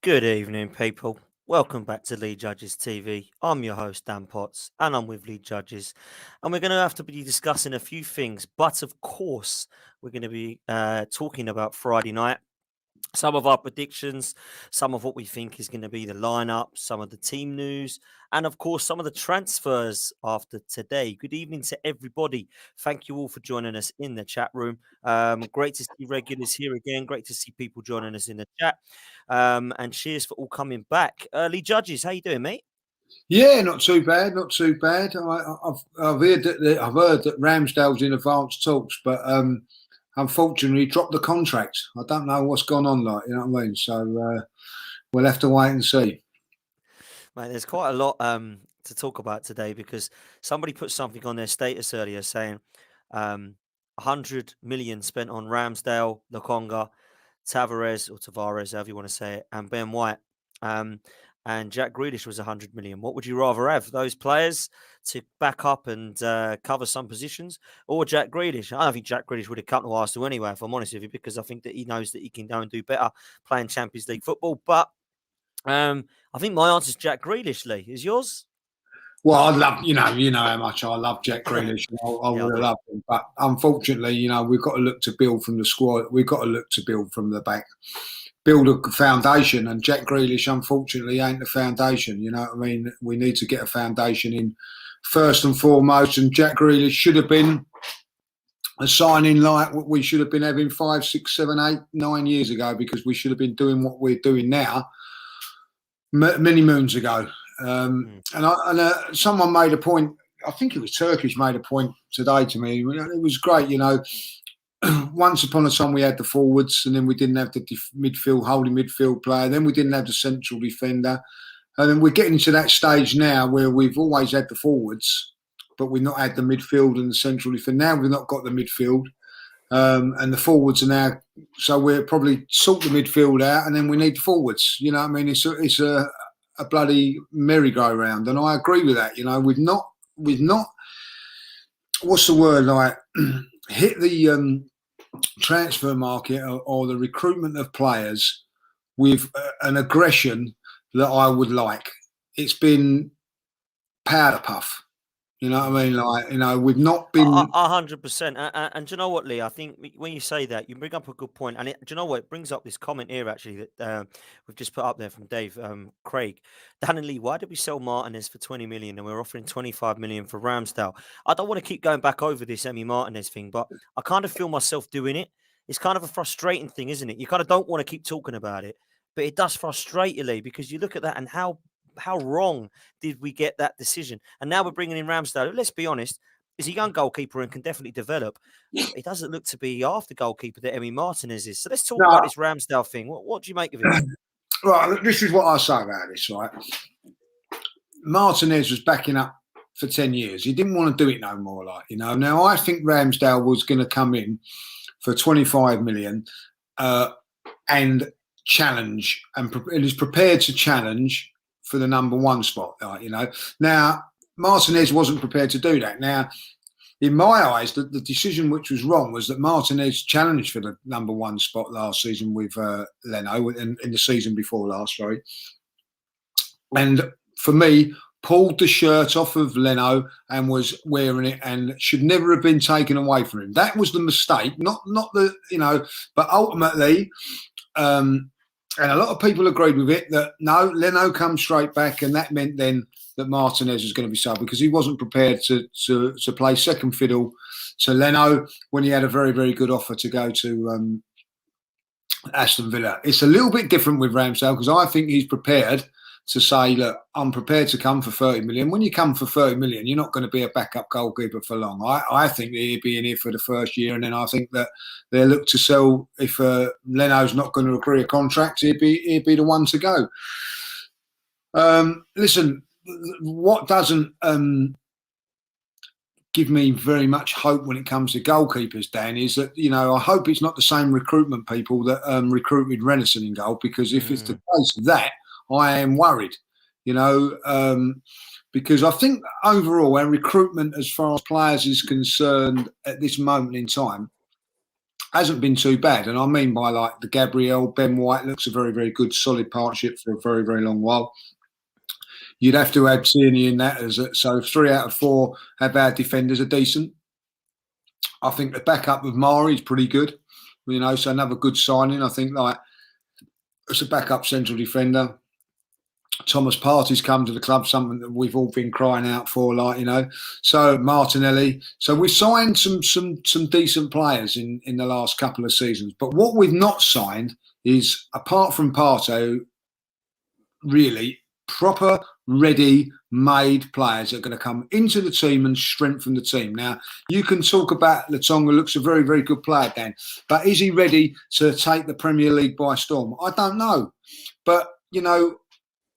Good evening, people. Welcome back to Lead Judges TV. I'm your host, Dan Potts, and I'm with Lead Judges. And we're going to have to be discussing a few things, but of course, we're going to be talking about Friday night. Some of our predictions, some of what we think is going to be the lineup, some of the team news, and of course, some of the transfers after today. Good evening to everybody. Thank you all for joining us in the chat room. Great to see regulars here again. Great to see people joining us in the chat. And cheers for all coming back. Early Judges, how you doing, mate? Yeah, not too bad, not too bad. I've heard that Ramsdale's in advanced talks, but unfortunately dropped the contract. I don't know what's gone on, like, you know what I mean. So we'll have to wait and see. Mate, there's quite a lot to talk about today because somebody put something on their status earlier saying 100 million spent on Ramsdale, Lokonga, Tavares, however you want to say it, and Ben White. And Jack Grealish was 100 million. What would you rather have? Those players to back up and cover some positions, or Jack Grealish? I don't think Jack Grealish would have come to Arsenal anyway, if I'm honest with you, because I think that he knows that he can go and do better playing Champions League football. But I think my answer is Jack Grealish. Lee, is yours? Well, I'd love, you know how much I love Jack Grealish. I would have loved him, but unfortunately, we've got to look to build from the squad. We've got to look to build from the back, build a foundation. And Jack Grealish, unfortunately, ain't the foundation. You know what I mean? We need to get a foundation in first and foremost. And Jack Grealish should have been a signing like what we should have been having 5, 6, 7, 8, 9 years ago, because we should have been doing what we're doing now many moons ago. And someone made a point, I think it was Turkish, made a point today to me. It was great, once upon a time we had the forwards, and then we didn't have the holding midfield player, then we didn't have the central defender, and then we're getting to that stage now where we've always had the forwards, but we've not had the midfield and the central defender. Now we've not got the midfield, and the forwards are now, so we're probably sort the midfield out, and then we need the forwards. You know what I mean? It's a bloody merry-go-round, and I agree with that. We've not what's the word, like hit the transfer market or the recruitment of players with an aggression that I would like. It's been powder puff. You know what I mean? We've not been 100%. And do you know what, Lee? I think when you say that, you bring up a good point. And do you know what? It brings up this comment here, actually, that we've just put up there from Dave Craig. Dan and Lee, why did we sell Martinez for 20 million and we're offering 25 million for Ramsdale? I don't want to keep going back over this Emi Martinez thing, but I kind of feel myself doing it. It's kind of a frustrating thing, isn't it? You kind of don't want to keep talking about it, but it does frustrate you, Lee, because you look at that and how wrong did we get that decision? And now we're bringing in Ramsdale. Let's be honest, he's a young goalkeeper and can definitely develop. It doesn't look to be half the goalkeeper that Emi Martinez is. So let's talk about this Ramsdale thing. What do you make of it? Right, this is what I say about this, right? Martinez was backing up for 10 years. He didn't want to do it no more, Now, I think Ramsdale was going to come in for 25 million and challenge, and is prepared to challenge for the number one spot, Now, Martinez wasn't prepared to do that. Now, in my eyes, the decision which was wrong was that Martinez challenged for the number one spot last season with Leno, in the season before last, sorry. And for me, pulled the shirt off of Leno and was wearing it, and should never have been taken away from him. That was the mistake, not the, but ultimately, and a lot of people agreed with it, that no, Leno comes straight back, and that meant then that Martinez was going to be sold, because he wasn't prepared to play second fiddle to Leno when he had a very, very good offer to go to Aston Villa. It's a little bit different with Ramsdale, because I think he's prepared to say, look, I'm prepared to come for 30 million. When you come for 30 million, you're not going to be a backup goalkeeper for long. I think that he'd be in here for the first year, and then I think that they'll look to sell. If Leno's not going to agree a contract, he'd be the one to go. Listen, what doesn't give me very much hope when it comes to goalkeepers, Dan, is that, I hope it's not the same recruitment people that recruited Renison in goal, because if it's the case of that, I am worried, because I think overall our recruitment as far as players is concerned at this moment in time hasn't been too bad. And I mean by like the Gabriel, Ben White looks a very, very good, solid partnership for a very, very long while. You'd have to add Tierney in that so 3 out of 4 of our defenders are decent. I think the backup with Mari is pretty good, so another good signing. I think like as a backup central defender. Thomas Partey's come to the club, something that we've all been crying out for, So Martinelli. So we signed some decent players in the last couple of seasons. But what we've not signed is, apart from Partey, really proper, ready-made players that are going to come into the team and strengthen the team. Now, you can talk about Latonga, looks a very, very good player, Dan, but is he ready to take the Premier League by storm? I don't know. But,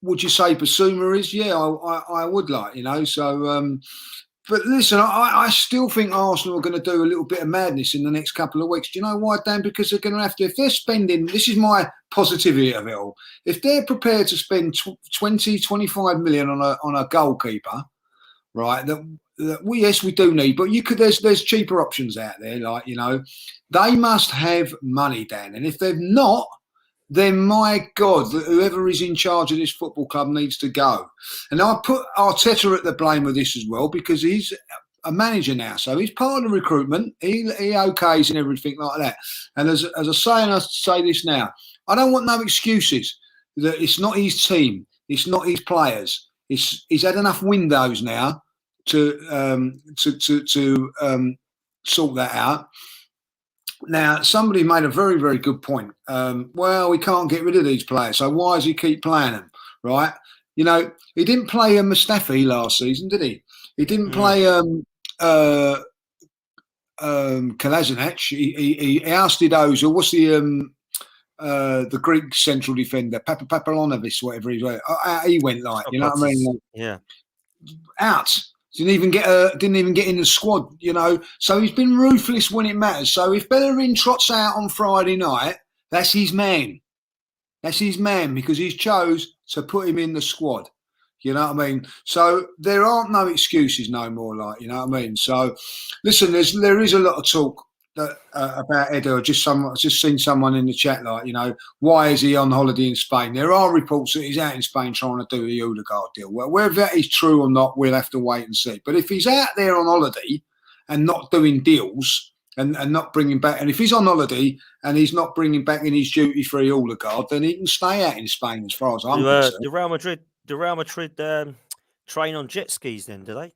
would you say Basuma is? Yeah, I would like, So, but listen, I still think Arsenal are going to do a little bit of madness in the next couple of weeks. Do you know why, Dan? Because they're going to have to, if they're spending, this is my positivity of it all, if they're prepared to spend 20, 25 million on a goalkeeper, right, yes, we do need, but there's cheaper options out there, they must have money, Dan. And if they've not, then my God, whoever is in charge of this football club needs to go. And I put Arteta at the blame of this as well, because he's a manager now, so he's part of the recruitment. He okays and everything like that. And as I say, and I say this now, I don't want no excuses that it's not his team, it's not his players. He's had enough windows now to sort that out. Now, somebody made a very, very good point. Well, we can't get rid of these players, so why does he keep playing them, right? He didn't play Mustafi last season, did he? He didn't play Kolasinac. He ousted Ozil. What's the Greek central defender, Papalonovis, whatever he was. He went you know what I mean? Yeah. Out. Didn't even get in the squad, So he's been ruthless when it matters. So if Bellerin trots out on Friday night, that's his man. That's his man, because he's chose to put him in the squad. You know what I mean? So there aren't no excuses no more, you know what I mean? So listen, there is a lot of talk about Edo. I've just seen someone in the chat, why is he on holiday in Spain? There are reports that he's out in Spain trying to do the Odegaard deal. Well, whether that is true or not, we'll have to wait and see. But if he's out there on holiday and not doing deals and not bringing back, and if he's on holiday and he's not bringing back in his duty-free Odegaard, then he can stay out in Spain as far as I'm concerned. The Real Madrid train on jet skis then, do they?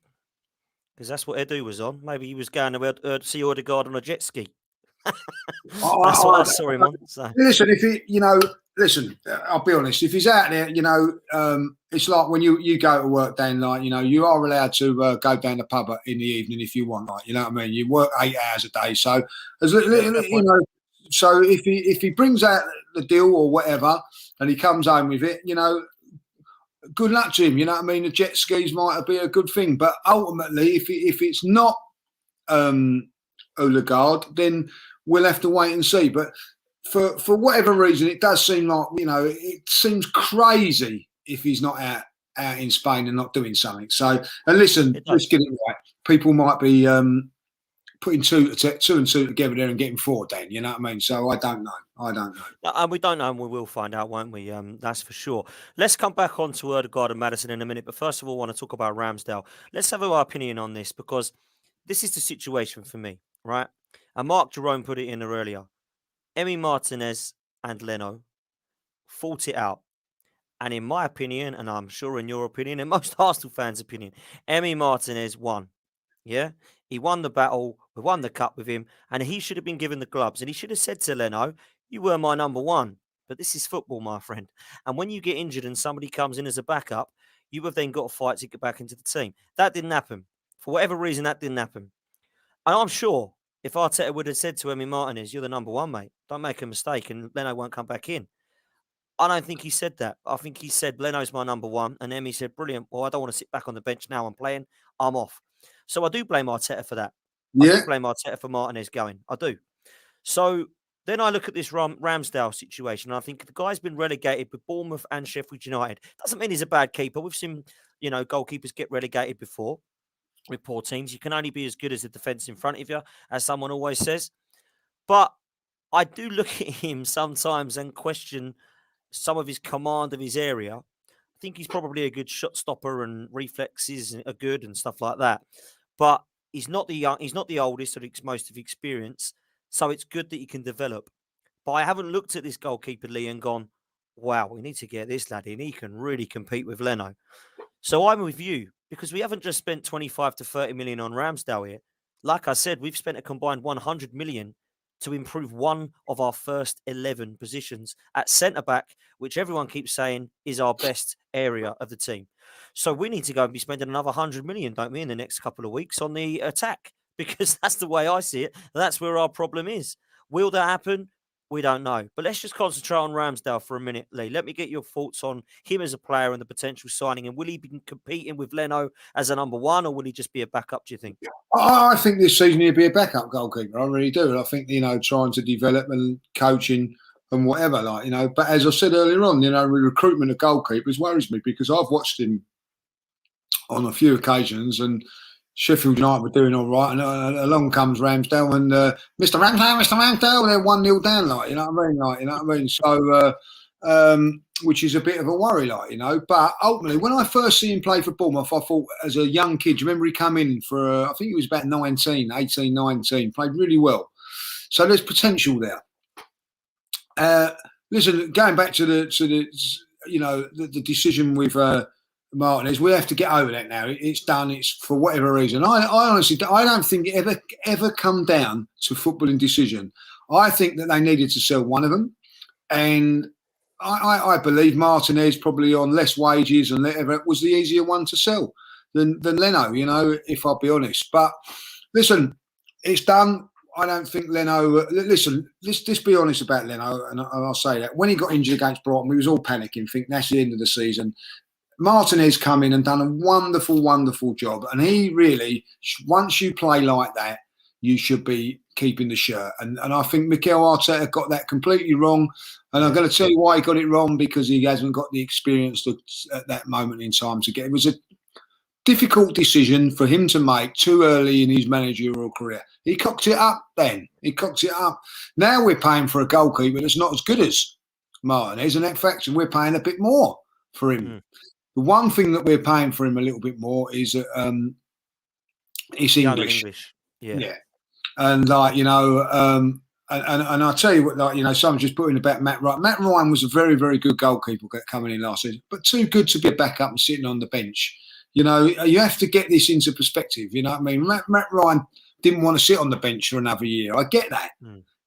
Because that's what Edu was on. Maybe he was going to see Odegaard on a jet ski. That's what I saw him on. So. Listen, I'll be honest. If he's out there, it's like when you go to work, Dan. You are allowed to go down the pub in the evening if you want. You know what I mean? You work 8 hours a day, so So if he brings out the deal or whatever, and he comes home with it, good luck to him. You know what I mean? The jet skis might be a good thing, but ultimately, if it's not Odegaard, then we'll have to wait and see. But for whatever reason, it does seem like it seems crazy if he's not out in Spain and not doing something. So, and listen, let's get it right. People might be putting two and two together there and getting 4, Dan. You know what I mean? So I don't know. And we don't know, and we will find out, won't we? That's for sure. Let's come back on to Odegaard and Maddison in a minute. But first of all, I want to talk about Ramsdale. Let's have our opinion on this, because this is the situation for me, right? And Mark Jerome put it in there earlier. Emi Martinez and Leno fought it out. And in my opinion, and I'm sure in your opinion, and most Arsenal fans' opinion, Emi Martinez won. Yeah? He won the battle. We won the cup with him. And he should have been given the gloves. And he should have said to Leno, you were my number one. But this is football, my friend. And when you get injured and somebody comes in as a backup, you have then got to fight to get back into the team. That didn't happen. For whatever reason, that didn't happen. And I'm sure if Arteta would have said to Emi Martinez, you're the number one, mate, don't make a mistake, and Leno won't come back in. I don't think he said that. I think he said, Leno's my number one. And Emi said, brilliant. Well, I don't want to sit back on the bench now. I'm playing. I'm off. So I do blame Arteta for that. I do blame Arteta for Martinez going. I do. So then I look at this Ramsdale situation, and I think the guy's been relegated with Bournemouth and Sheffield United. Doesn't mean he's a bad keeper. We've seen, goalkeepers get relegated before with poor teams. You can only be as good as the defence in front of you, as someone always says. But I do look at him sometimes and question some of his command of his area. I think he's probably a good shot stopper and reflexes are good and stuff like that. But he's not the young, he's not the oldest or the most of experience. So it's good that he can develop. But I haven't looked at this goalkeeper Lee and gone, wow, we need to get this lad in. He can really compete with Leno. So I'm with you because we haven't just spent 25 to 30 million on Ramsdale here. Like I said, we've spent a combined 100 million to improve one of our first 11 positions at centre back, which everyone keeps saying is our best area of the team. So we need to go and be spending another 100 million, don't we, in the next couple of weeks on the attack because that's the way I see it. That's where our problem is. Will that happen? We don't know. But let's just concentrate on Ramsdale for a minute, Lee. Let me get your thoughts on him as a player and the potential signing. And will he be competing with Leno as a number one, or will he just be a backup, do you think? I think this season he'll be a backup goalkeeper. I really do. And I think, trying to develop and coaching and whatever, But as I said earlier on, recruitment of goalkeepers worries me because I've watched him on a few occasions and Sheffield United were doing all right, and along comes Ramsdale and Mr. Ramsdale, and they're 1-0 down, So, which is a bit of a worry, But ultimately, when I first see him play for Bournemouth, I thought as a young kid, do you remember he came in for, I think he was about 19, played really well. So there's potential there. Listen, going back to the decision with Martinez, we have to get over that now. It's done. It's for whatever reason. I honestly, I don't think it ever come down to footballing decision. I think that they needed to sell one of them, and I believe Martinez, probably on less wages and whatever, was the easier one to sell than Leno. If I'll be honest. But listen, it's done. I don't think Leno. Listen, let's be honest about Leno, and I'll say that when he got injured against Brighton, we was all panicking, thinking that's the end of the season. Martinez come in and done a wonderful, wonderful job. And he really, once you play like that, you should be keeping the shirt. And I think Mikel Arteta got that completely wrong. And I'm going to tell you why he got it wrong, because he hasn't got the experience at that moment in time to get. It was a difficult decision for him to make too early in his managerial career. He cocked it up then. He cocked it up. Now we're paying for a goalkeeper that's not as good as Martinez. And in fact, we're paying a bit more for him. The one thing that we're paying for him a little bit more is it's English. Yeah. And and I tell you what, someone just put in about Matt Ryan. Matt Ryan was a very, very good goalkeeper coming in last season, but too good to be a backup and sitting on the bench. You have to get this into perspective. You know what I mean? Matt Ryan didn't want to sit on the bench for another year. I get that.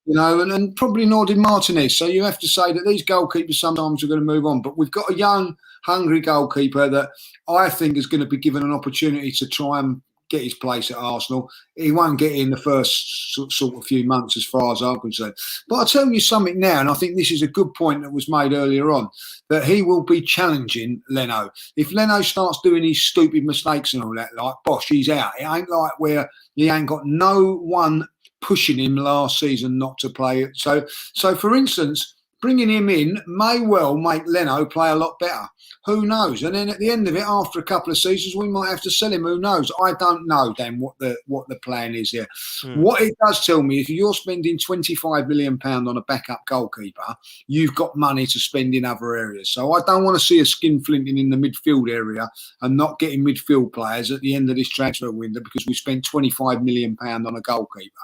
And probably nor did Martinez. So you have to say that these goalkeepers sometimes are going to move on. But we've got a young, hungry goalkeeper that I think is going to be given an opportunity to try and get his place at Arsenal. He won't get in the first sort of few months as far as I'm concerned. But I'll tell you something now, and I think this is a good point that was made earlier on, that he will be challenging Leno. If Leno starts doing his stupid mistakes and all that, bosh, he's out. It ain't like where he ain't got no one pushing him last season not to play it. So for instance, bringing him in may well make Leno play a lot better. Who knows? And then at the end of it, after a couple of seasons, we might have to sell him. Who knows? I don't know, Dan, what the plan is here. What it does tell me, if you're spending £25 million on a backup goalkeeper, you've got money to spend in other areas. So I don't want to see a skinflinting in the midfield area and not getting midfield players at the end of this transfer window because we spent £25 million on a goalkeeper.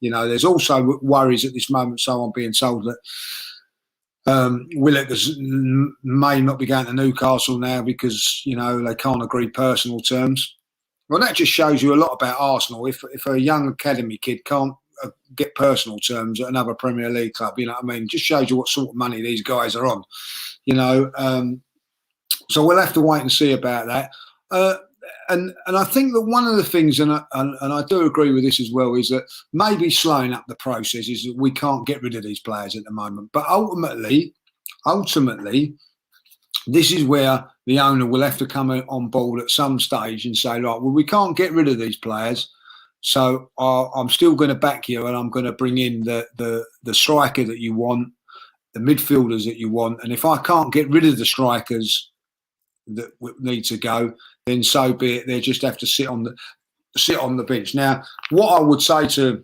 There's also worries at this moment, so I'm being told that Willock may not be going to Newcastle now because, they can't agree personal terms. Well, that just shows you a lot about Arsenal. If a young academy kid can't get personal terms at another Premier League club, you know what I mean? Just shows you what sort of money these guys are on, So we'll have to wait and see about that. And I think that one of the things, and I do agree with this as well, is that maybe slowing up the process is that we can't get rid of these players at the moment. But ultimately, this is where the owner will have to come on board at some stage and say, right, well, we can't get rid of these players, so I'm still going to back you, and I'm going to bring in the striker that you want, the midfielders that you want, and if I can't get rid of the strikers that need to go, then so be it. They just have to sit on the bench. Now, what I would say to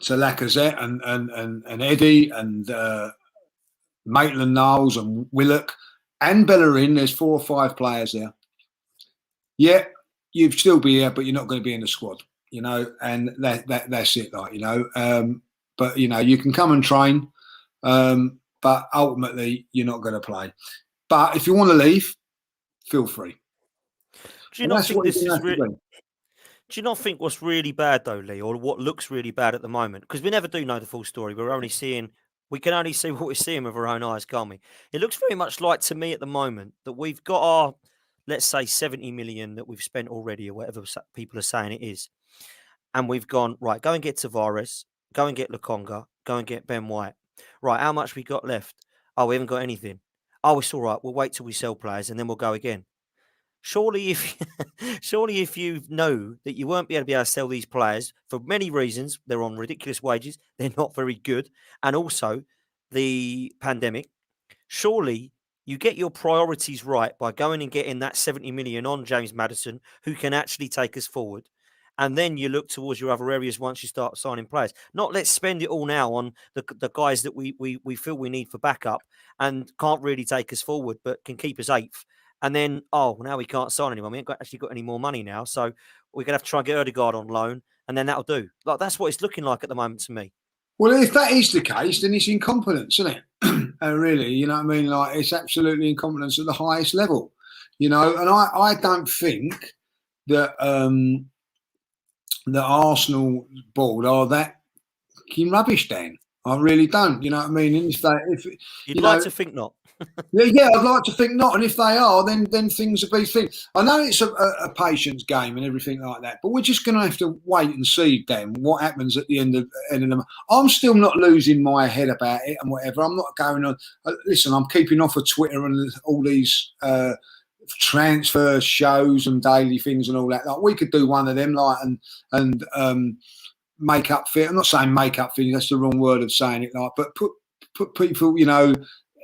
to Lacazette and Eddie and Maitland-Niles and Willock and Bellerin. There's 4 or 5 players there. Yeah, you'd still be here, but you're not going to be in the squad, you know, and that's it, like, you know. But, you know, you can come and train, but ultimately you're not going to play. But if you want to leave, feel free. Do you not think this is really... Do you not think what's really bad though, Lee, or what looks really bad at the moment? Because we never do know the full story. We can only see what we're seeing with our own eyes, can't we? It looks very much like to me at the moment that we've got our, let's say, 70 million that we've spent already, or whatever people are saying it is, and we've gone right. Go and get Tavares. Go and get Lokonga. Go and get Ben White. Right, how much we got left? Oh, we haven't got anything. Oh, it's all right. We'll wait till we sell players and then we'll go again. Surely, if you know that you won't be able to sell these players for many reasons, they're on ridiculous wages, they're not very good, and also the pandemic, surely you get your priorities right by going and getting that 70 million on James Maddison, who can actually take us forward. And then you look towards your other areas once you start signing players. Not let's spend it all now on the guys that we feel we need for backup and can't really take us forward, but can keep us 8th. And then, now we can't sign anyone. We ain't actually got any more money now. So we're going to have to try and get Odegaard on loan, and then that'll do. Like, that's what it's looking like at the moment to me. Well, if that is the case, then it's incompetence, isn't it? Really, you know what I mean? Like, it's absolutely incompetence at the highest level, you know. And I don't think that the Arsenal board are that fucking rubbish, Dan. I really don't, you know what I mean? And if you'd like to think not. Yeah, I'd like to think not. And if they are, then things will be things. I know it's a patience game and everything like that, but we're just going to have to wait and see, Dan, what happens at the end of the month. I'm still not losing my head about it and whatever. I'm not going on. Listen, I'm keeping off of Twitter and all these transfer shows and daily things and all that. Like, we could do one of them, like, and make up for it. I'm not saying make up for it. That's the wrong word of saying it, like, but put people, you know,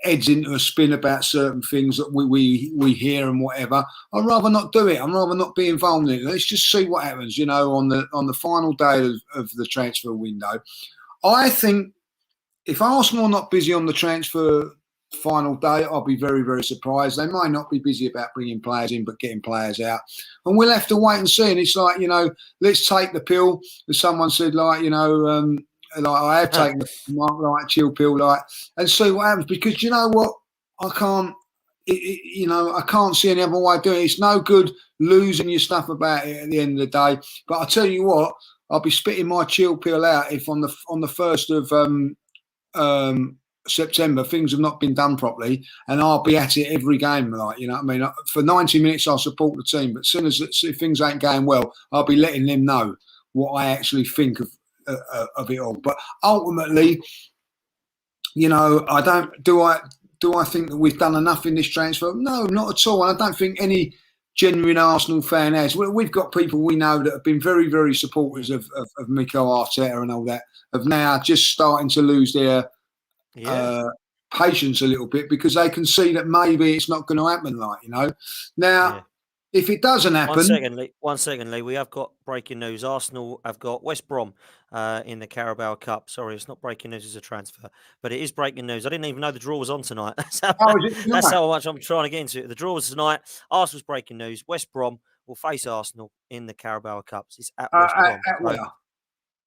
heads into a spin about certain things that we hear and whatever. I'd rather not do it. I'd rather not be involved in it. Let's just see what happens, you know, on the final day of the transfer window. I think if Arsenal are not busy on the transfer final day, I'll be very, very surprised. They might not be busy about bringing players in, but getting players out. And we'll have to wait and see. And it's like, you know, let's take the pill. As someone said, like, you know, like, I have taken the chill pill, like, and see what happens. Because you know what, I can't, you know, I can't see any other way of doing it. It's no good losing your stuff about it at the end of the day. But I tell you what, I'll be spitting my chill pill out if on the 1st of September things have not been done properly, and I'll be at it every game, like, you know what I mean. For 90 minutes, I'll support the team, but as soon as things ain't going well, I'll be letting them know what I actually think of it all. But ultimately, you know, do I think that we've done enough in this transfer? No, not at all. And I don't think any genuine Arsenal fan has. We've got people we know that have been very, very supporters of Mikel Arteta and all that, of now just starting to lose their patience a little bit, because they can see that maybe it's not going to happen, like, you know. Now, if it doesn't happen... One second, Lee. We have got breaking news. Arsenal have got West Brom in the Carabao Cup. Sorry, it's not breaking news as a transfer, but it is breaking news. I didn't even know the draw was on tonight. That's how much I'm trying to get into it. The draw was tonight. Arsenal's breaking news. West Brom will face Arsenal in the Carabao Cup. It's at West Brom. At where?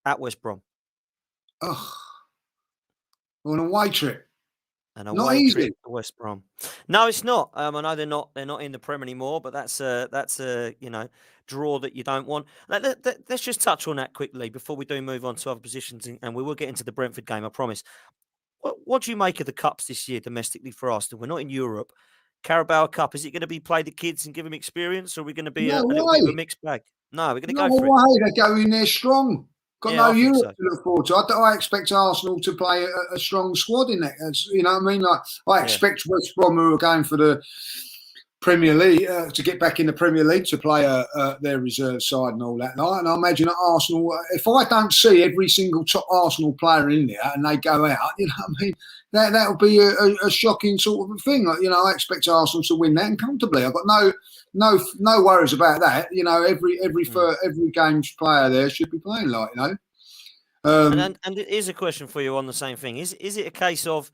At West Brom. Oh, on a away trip. And not easy. West Brom. No, it's not. I know they're not in the Prem anymore, but that's a you know, draw that you don't want. Let's just touch on that quickly before we do move on to other positions, and we will get into the Brentford game, I promise. What do you make of the cups this year domestically for Arsenal? We're not in Europe. Carabao Cup, is it going to be played at kids and give them experience, or are we going to be a little bit of a mixed bag? No, we're going to go for it. They go in there strong. Got no Europe to look forward to. I expect Arsenal to play a strong squad in that. You know what I mean? Like, I expect West Brom, who are going for the Premier League, to get back in the Premier League, to play their reserve side and all that. And I imagine that Arsenal, if I don't see every single top Arsenal player in there and they go out, you know what I mean? That'll be a shocking sort of thing. Like, you know, I expect Arsenal to win that, and comfortably. I've got no worries about that. You know, every game's player there should be playing, like, you know. And here's a question for you on the same thing. Is it a case of,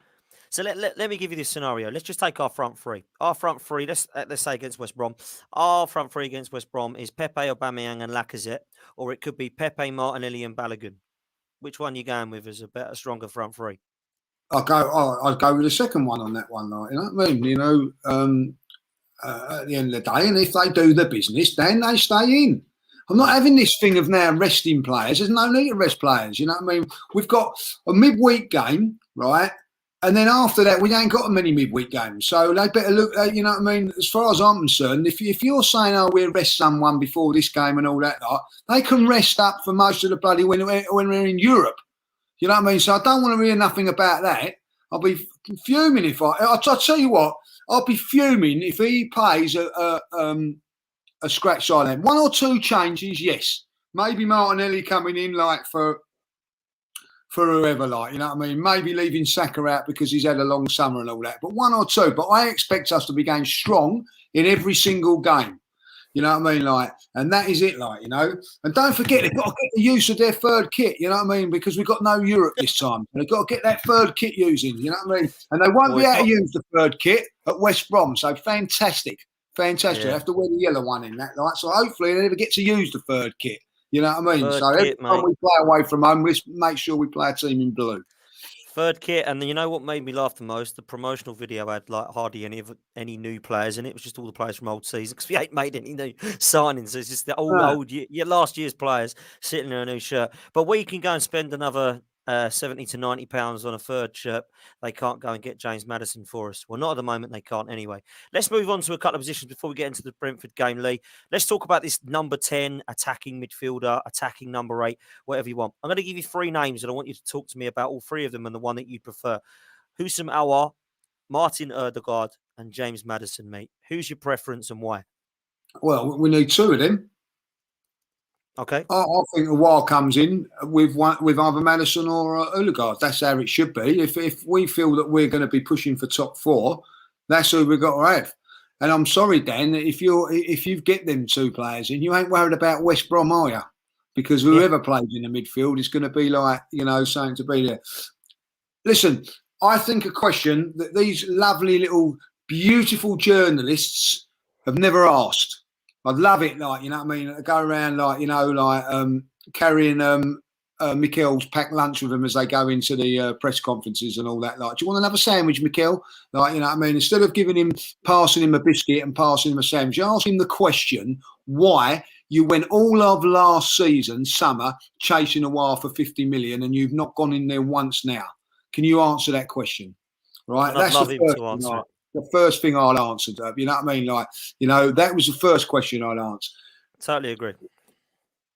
so let me give you this scenario. Let's just take our front three. Our front three, let's say against West Brom. Our front three against West Brom is Pepe, Aubameyang and Lacazette, or it could be Pepe, Martinelli and Balogun. Which one are you going with as a better, stronger front three? I'd go with the second one on that one, like, you know what I mean? At the end of the day, and if they do the business, then they stay in. I'm not having this thing of now resting players. There's no need to rest players. You know what I mean? We've got a midweek game, right? And then after that, we ain't got many midweek games. So they better look at, you know what I mean? As far as I'm concerned, if you're saying, oh, we'll rest someone before this game and all that, they can rest up for most of the bloody when we're in Europe. You know what I mean? So I don't want to hear nothing about that. I'll be fuming if I'll tell you what, I'll be fuming if he plays a scratch side. One or two changes, yes. Maybe Martinelli coming in like for whoever, like, you know what I mean? Maybe leaving Saka out because he's had a long summer and all that. But one or two. But I expect us to be going strong in every single game. You know what I mean? Like, and that is it, like, you know. And don't forget, they've got to get the use of their third kit, you know what I mean? Because we've got no Europe this time. They've got to get that third kit using, you know what I mean? And they won't be able to use the third kit at West Brom. So fantastic. Fantastic. Yeah. They have to wear the yellow one in that, like. So hopefully they never get to use the third kit. You know what I mean? So every time we play away from home, let's make sure we play a team in blue. Third kit, and you know what made me laugh the most? The promotional video had like hardly any new players in it. It was just all the players from old season because we ain't made any new signings. So it's just the old last year's players sitting in a new shirt. But we can go and spend another 70 to 90 pounds on a third shirt. They can't go and get James Maddison for us. Well, not at the moment. They can't anyway. Let's move on to a couple of positions before we get into the Brentford game, Lee. Let's talk about this number 10 attacking midfielder, attacking number 8, whatever you want. I'm going to give you 3 names and I want you to talk to me about all 3 of them and the one that you prefer. Husam Aouar, Martin Ødegaard and James Maddison, mate. Who's your preference and why? Well, we need 2 of them. Okay. I think Aouar comes in with either Maddison or Ødegaard. That's how it should be. If we feel that we're going to be pushing for top 4, that's who we've got to have. And I'm sorry, Dan, if you get them 2 players in, you ain't worried about West Brom, are you? Because whoever plays in the midfield is going to be like, you know, something to be there. Listen, I think a question that these lovely little beautiful journalists have never asked. I'd love it, like, you know what I mean? Go around, like, you know, like carrying Mikel's packed lunch with them as they go into the press conferences and all that. Like, do you want another sandwich, Mikel? Like, you know what I mean? Instead of passing him a biscuit and passing him a sandwich, you ask him the question why you went all of last season, summer, chasing Aouar for 50 million and you've not gone in there once now. Can you answer that question? Right? That's the first to answer it. The first thing I'd answer, you know what I mean? Like, you know, that was the first question I'd answer. Totally agree.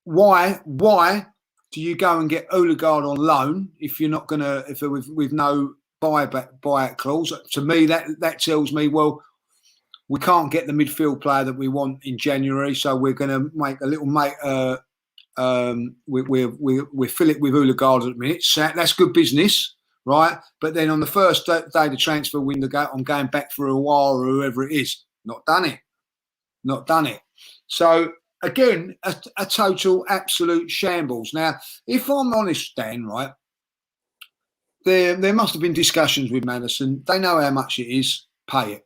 Why do you go and get Ødegaard on loan if you're not gonna, with no buyout clause? To me, that tells me, well, we can't get the midfield player that we want in January, so we're going to make a little we fill it with Ødegaard at the minute. So that's good business. Right, but then on the first day the transfer window, I'm going back for Aouar or whoever it is. Not done it. So again, a total absolute shambles. Now, if I'm honest, Dan, right, there must have been discussions with Maddison. They know how much it is. Pay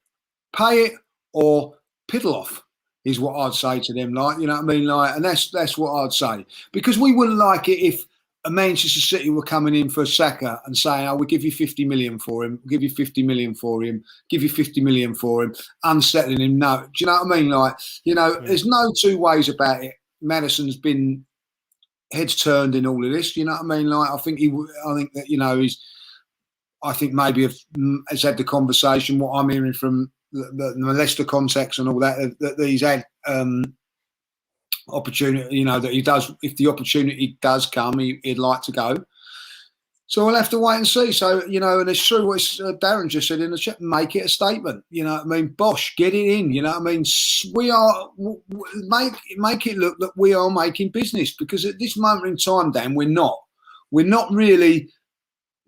it, or piddle off is what I'd say to them. Like, you know what I mean, like, and that's what I'd say, because we wouldn't like it if Manchester City were coming in for Saka and saying, "Oh, we'll give you 50 million for him. We'll give you 50 million for him. Give you 50 million for him." Unsettling him. No, do you know what I mean? Like, you know, there's no 2 ways about it. Maddison's been heads turned in all of this. You know what I mean? Like, I think that, you know, I think maybe has had the conversation. What I'm hearing from the Leicester contacts and all that he's had. Opportunity, you know, that he does, if the opportunity does come, he'd like to go. So we'll have to wait and see. So, you know, and it's true what Darren just said in the chat, make it a statement. You know what I mean? Bosh, get it in. You know what I mean? We are, make it look that we are making business, because at this moment in time, Dan, we're not really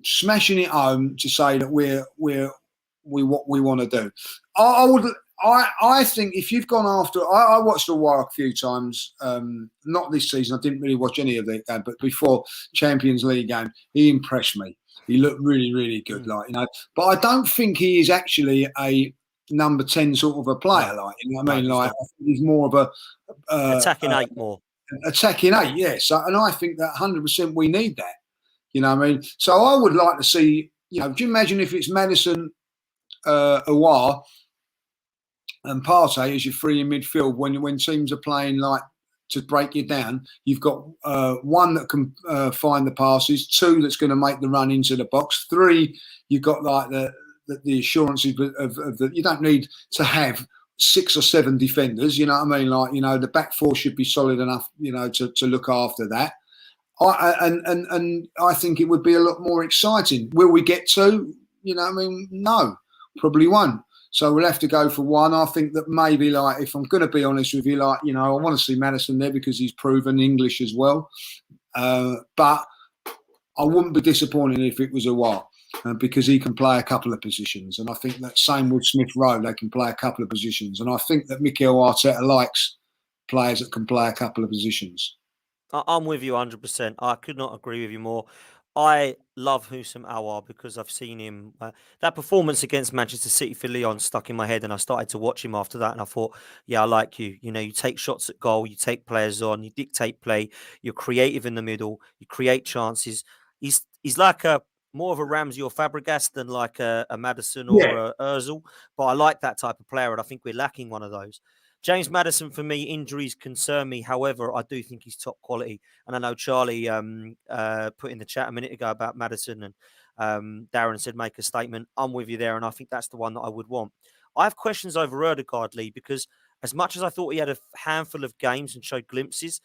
smashing it home to say that we what we want to do. I would, I think if you've gone after, I watched the War a few times. Not this season. I didn't really watch any of it, but before Champions League game, he impressed me. He looked really, really good, But I don't think he is actually a number 10 sort of a player, No. like, you know what I mean? No, Like, I think he's more of a attacking 8 more. attacking 8, yes. And I think that 100% we need that. You know what I mean? So I would like to see, do you imagine if it's Maddison, Aouar, and Partey as your three in midfield when teams are playing like to break you down? You've got one that can find the passes, two that's going to make the run into the box, three you've got like the assurances of the. You don't need to have 6 or 7 defenders. You know what I mean? Like, the back four should be solid enough, to look after that. And I think it would be a lot more exciting. Will we get 2? You know what I mean? No, probably won't. So we'll have to go for 1. I think that maybe, like, if I'm going to be honest with you, like, I want to see Maddison there because he's proven English as well. But I wouldn't be disappointed if it was Aouar because he can play a couple of positions. And I think that same with Smith Rowe, they can play a couple of positions. And I think that Mikel Arteta likes players that can play a couple of positions. I'm with you 100%. I could not agree with you more. I love Houssem Aouar because I've seen him. That performance against Manchester City for Lyon stuck in my head, and I started to watch him after that. And I thought, yeah, I like you. You take shots at goal, you take players on, you dictate play, you're creative in the middle, you create chances. He's like more of a Ramsey or Fabregas than like a Maddison or a Ozil. But I like that type of player, and I think we're lacking one of those. James Maddison, for me, injuries concern me. However, I do think he's top quality. And I know Charlie put in the chat a minute ago about Maddison, and Darren said make a statement. I'm with you there, and I think that's the one that I would want. I have questions over Ødegaard, Lee, because as much as I thought he had a handful of games and showed glimpses,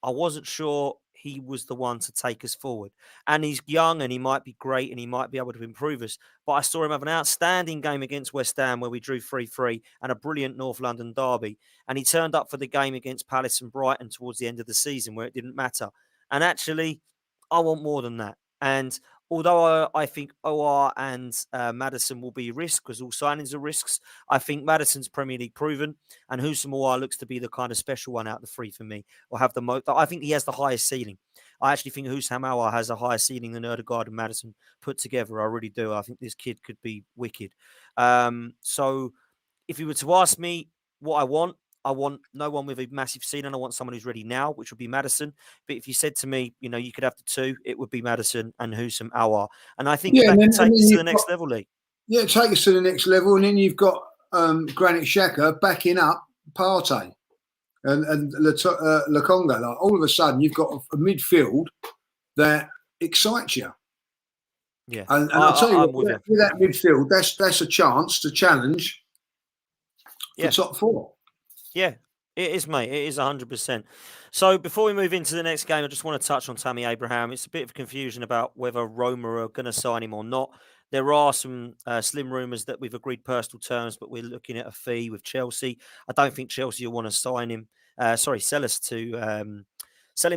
I wasn't sure he was the one to take us forward. And he's young and he might be great and he might be able to improve us. But I saw him have an outstanding game against West Ham where we drew 3-3 and a brilliant North London derby. And he turned up for the game against Palace and Brighton towards the end of the season where it didn't matter. And actually, I want more than that. And although I think Aouar and Maddison will be risks because all signings are risks, I think Maddison's Premier League proven and Houssem Aouar looks to be the kind of special one out of the 3 for me, or have the most. I think he has the highest ceiling. I actually think Houssem Aouar has a higher ceiling than Ødegaard and Maddison put together. I really do. I think this kid could be wicked. So if you were to ask me what I want no one with a massive ceiling. I want someone who's ready now, which would be Maddison. But if you said to me, you could have the 2, it would be Maddison and Houssem Aouar. And I think that can take us to the next level, Lee. Yeah, take us to the next level. And then you've got Granit Xhaka backing up Partey and Lokonga. Like, all of a sudden, you've got a midfield that excites you. Yeah, and I'll tell you what, with that midfield, that's a chance to challenge for top 4. Yeah, it is, mate. It is 100%. So before we move into the next game, I just want to touch on Tammy Abraham. It's a bit of confusion about whether Roma are going to sign him or not. There are some slim rumours that we've agreed personal terms, but we're looking at a fee with Chelsea. I don't think Chelsea will want to sign him. Sell him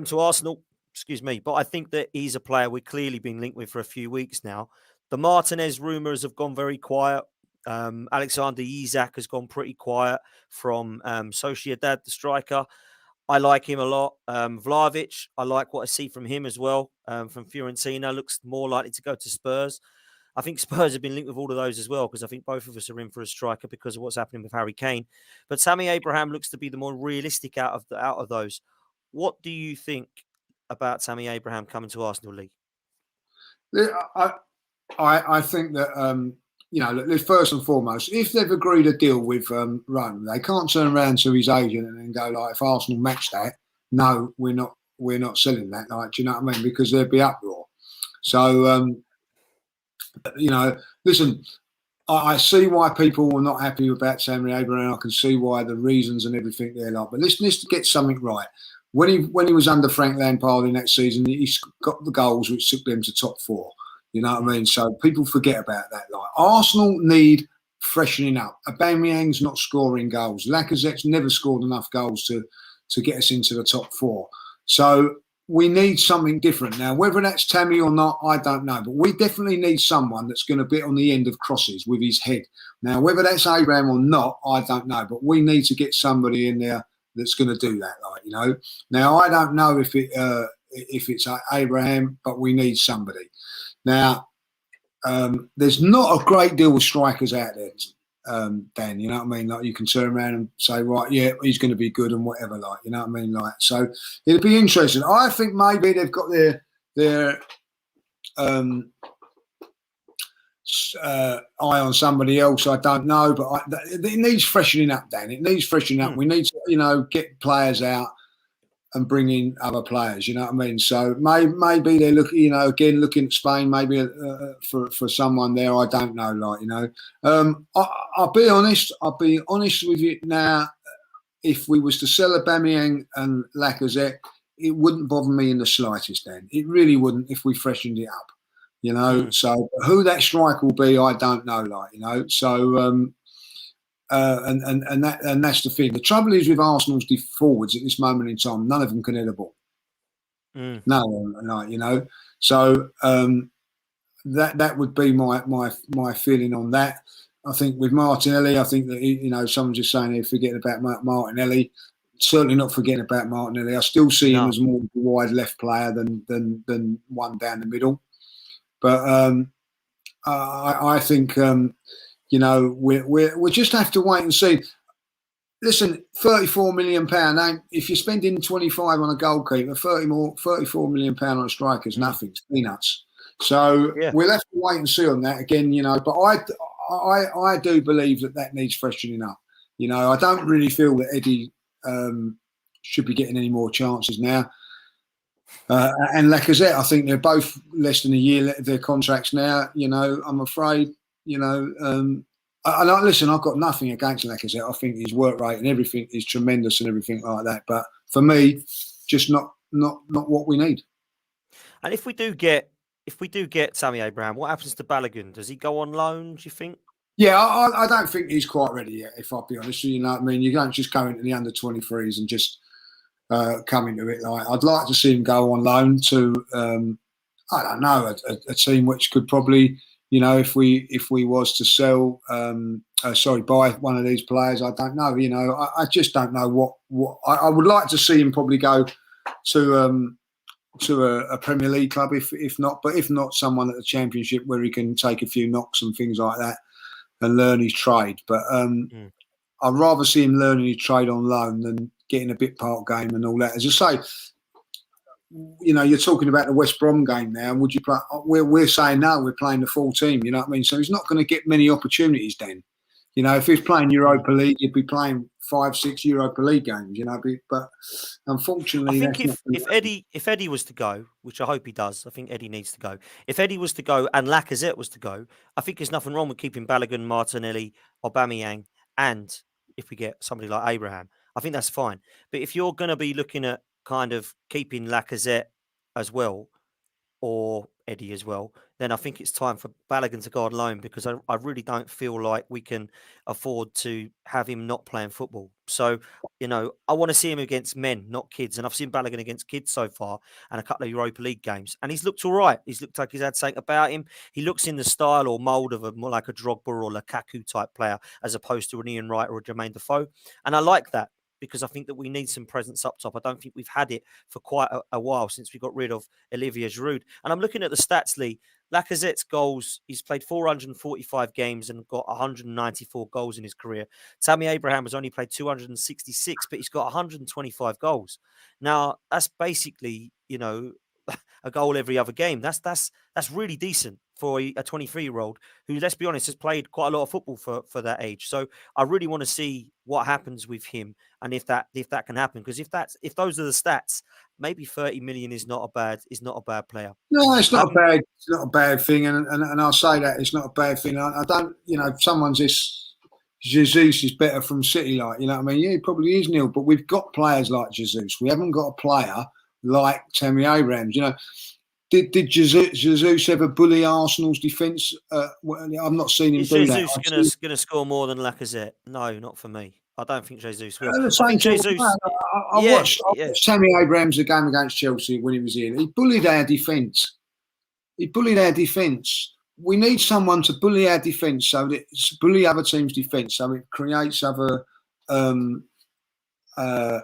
to Arsenal. Excuse me. But I think that he's a player we've clearly been linked with for a few weeks now. The Martinez rumours have gone very quiet. Alexander Isak has gone pretty quiet from Sociedad, the striker. I like him a lot. Vlahovic, I like what I see from him as well. From Fiorentina, looks more likely to go to Spurs. I think Spurs have been linked with all of those as well because I think both of us are in for a striker because of what's happening with Harry Kane. But Tammy Abraham looks to be the more realistic out of those. What do you think about Tammy Abraham coming to Arsenal, Lee? I think that first and foremost, if they've agreed a deal with Rome, they can't turn around to his agent and then go like, if Arsenal match that, no, we're not selling that. Like, do you know what I mean? Because there'd be uproar. So, listen, I see why people were not happy about Tammy Abraham. I can see why the reasons and everything they're like. But let's get something right. When he was under Frank Lampard in that season, he's got the goals which took them to top 4. You know what I mean? So people forget about that. Like, Arsenal need freshening up. Aubameyang's not scoring goals. Lacazette's never scored enough goals to get us into the top 4. So we need something different now. Whether that's Tammy or not, I don't know. But we definitely need someone that's going to be on the end of crosses with his head. Now, whether that's Abraham or not, I don't know. But we need to get somebody in there that's going to do that. Now I don't know if it's Abraham, but we need somebody. Now, there's not a great deal of strikers out there. Dan, you know what I mean? Like, you can turn around and say, right, yeah, he's going to be good and whatever, like, you know what I mean? Like, so it'll be interesting. I think maybe they've got their eye on somebody else. I don't know, but it needs freshening up, Dan. It needs freshening up. We need to, get players out and bring in other players, you know what I mean? So maybe they're looking, again, looking at Spain, maybe for someone there. I don't know, like, I'll be honest. I'll be honest with you now. If we was to sell Aubameyang and Lacazette, it wouldn't bother me in the slightest. Then it really wouldn't if we freshened it up, So who that striker will be, I don't know, like, So. And that's the thing. The trouble is with Arsenal's forwards at this moment in time, none of them can hit a ball. No, So that would be my feeling on that. I think with Martinelli, I think that someone's just saying they're forgetting about Martinelli. Certainly not forgetting about Martinelli. I still see him as more of a wide left player than one down the middle. But I think. We just have to wait and see. Listen, £34 million. If you're spending 25 on a goalkeeper, 34 million pound on a striker is nothing. It's peanuts. So we'll have to wait and see on that again. But I do believe that needs freshening up. I don't really feel that Eddie should be getting any more chances now. And Lacazette, I think they're both less than a year their contracts now. I'm afraid. Listen, I've got nothing against Lacazette. I think his work rate and everything is tremendous and everything like that. But for me, just not what we need. And if we do get Tammy Abraham, what happens to Balogun? Does he go on loan, do you think? Yeah, I don't think he's quite ready yet, if I'll be honest. You know what I mean? You don't just go into the under-23s and just come into it. Like, I'd like to see him go on loan to, I don't know, a team which could probably... if we was to sell, buy one of these players, I don't know. I just don't know what I would like to see him probably go to a Premier League club, if not someone at the Championship where he can take a few knocks and things like that and learn his trade. But I'd rather see him learning his trade on loan than getting a bit part game and all that. As I say. You're talking about the West Brom game now. Would you play? We're saying no. We're playing the full team. You know what I mean? So he's not going to get many opportunities then. If he's playing Europa League, he'd be playing 5-6 Europa League games. But unfortunately, I think if Eddie was to go, which I hope he does, I think Eddie needs to go. If Eddie was to go and Lacazette was to go, I think there's nothing wrong with keeping Balogun, Martinelli, Aubameyang, and if we get somebody like Abraham, I think that's fine. But if you're going to be looking at kind of keeping Lacazette as well, or Eddie as well, then I think it's time for Balogun to go on loan, because I really don't feel like we can afford to have him not playing football. So, I want to see him against men, not kids. And I've seen Balogun against kids so far and a couple of Europa League games. And he's looked all right. He's looked like he's had something about him. He looks in the style or mould of more like a Drogba or Lukaku type player, as opposed to an Ian Wright or a Jermaine Defoe. And I like that, because I think that we need some presence up top. I don't think we've had it for quite a while since we got rid of Olivier Giroud. And I'm looking at the stats, Lee. Lacazette's goals, he's played 445 games and got 194 goals in his career. Tammy Abraham has only played 266, but he's got 125 goals. Now, that's basically, a goal every other game. That's really decent for a 23-year-old who, let's be honest, has played quite a lot of football for that age. So I really want to see what happens with him and if that can happen. Because if those are the stats, maybe 30 million is not a bad player. No, it's not a bad thing, and I'll say that it's not a bad thing. I don't, someone's this Jesus is better from City, like, you know what I mean? Yeah, he probably is, Neil, but we've got players like Jesus. We haven't got a player like Tammy Abraham. Did Jesus ever bully Arsenal's defence? I've not seen him do that. Is Jesus going to score more than Lacazette? No, not for me. I don't think Jesus will. The I same think sort of Jesus, player. yeah, I yeah, watched Tammy Abraham's game against Chelsea when he was here. He bullied our defence. We need someone to bully our defence, bully other teams' defence, so it creates other um, uh,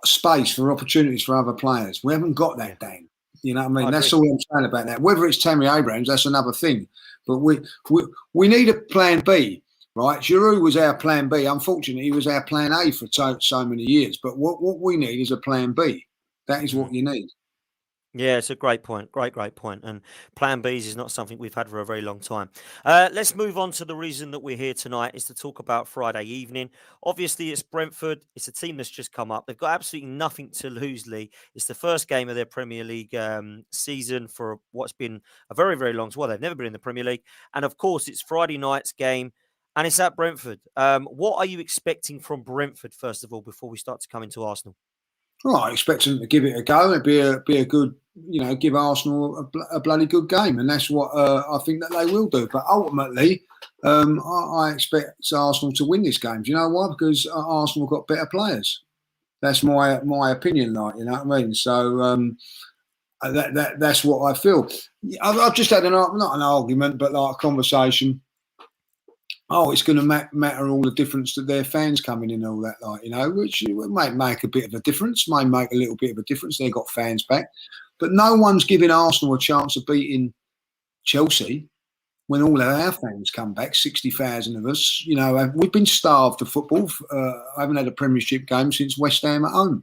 space for opportunities for other players. We haven't got yeah. that, Dan. You know what I I mean? That's agree. all I'm saying about that. Whether it's Tammy Abrahams, that's another thing. But we need a plan B, right? Giroud was our plan B. Unfortunately, he was our plan A for so many years. But what we need is a plan B. That is Mhm. what you need. Yeah, it's a great point. Great point. And plan Bs is not something we've had for a very long time. Let's move on to the reason that we're here tonight is to talk about Friday evening. Obviously, it's Brentford. It's a team that's just come up. They've got absolutely nothing to lose, Lee. It's the first game of their Premier League season for what's been a very, very long time. Well, they've never been in the Premier League. And of course, it's Friday night's game and it's at Brentford. What are you expecting from Brentford, first of all, before we start to come into Arsenal? Well, I expect them to give it a go. It'd be a good, give Arsenal a bloody good game, and that's what I think that they will do. But ultimately, I expect Arsenal to win this game. Do you know why? Because Arsenal got better players. That's my opinion. Like, you know what I mean? So that's what I feel. I've just had not an argument, but like a conversation. Oh, it's going to matter all the difference that their fans coming in and all that, which might make a bit of a difference, may make a little bit of a difference. They've got fans back. But no one's giving Arsenal a chance of beating Chelsea when all of our fans come back, 60,000 of us. We've been starved of football. I haven't had a Premiership game since West Ham at home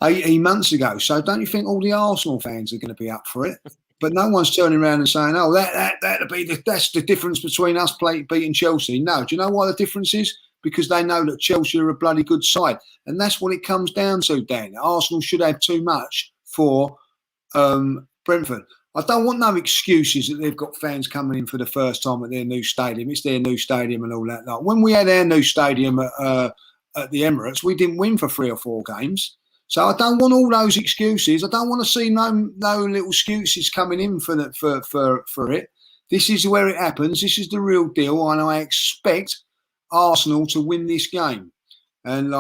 18 months ago. So don't you think all the Arsenal fans are going to be up for it? But no one's turning around and saying, "Oh, that's the difference between us beating Chelsea." No, do you know why the difference is? Because they know that Chelsea are a bloody good side, and that's what it comes down to. Dan, Arsenal should have too much for Brentford. I don't want no excuses that they've got fans coming in for the first time at their new stadium. It's their new stadium and all that. Like when we had our new stadium at the Emirates, we didn't win for 3 or 4 games. So I don't want all those excuses. I don't want to see no little excuses coming in for it. This is where it happens. This is the real deal, and I expect Arsenal to win this game. And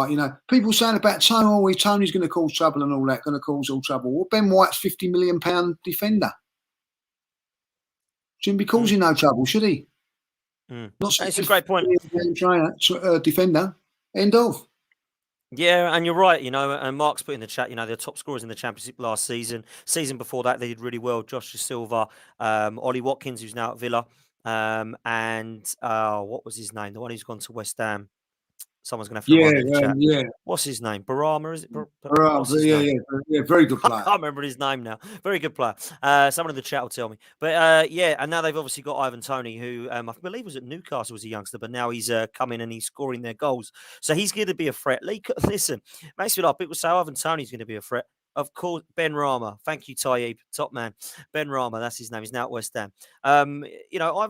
people saying about Tony, Tony's going to cause trouble and all that, going to cause all trouble. Well, Ben White's £50 million defender. Shouldn't be causing no trouble, should he? Not It's a great point. Defender. End of. Yeah, and you're right, and Mark's put in the chat, they're top scorers in the Championship last season. Season before that, they did really well. Josh Silva, Ollie Watkins, who's now at Villa, and what was his name? The one who's gone to West Ham. Someone's going to have to remind me in the chat. Yeah. What's his name? Barama, is it? What's his name? Yeah, very good player. I can't remember his name now. Very good player. Someone in the chat will tell me. But and now they've obviously got Ivan Toney, who I believe was at Newcastle as a youngster, but now he's come in and he's scoring their goals. So he's going to be a threat. Listen, makes me laugh. People say Ivan Toney's going to be a threat. Of course, Ben Rama. Thank you, Tayyip. Top man. Ben Rama, that's his name. He's now at West Ham. Ivan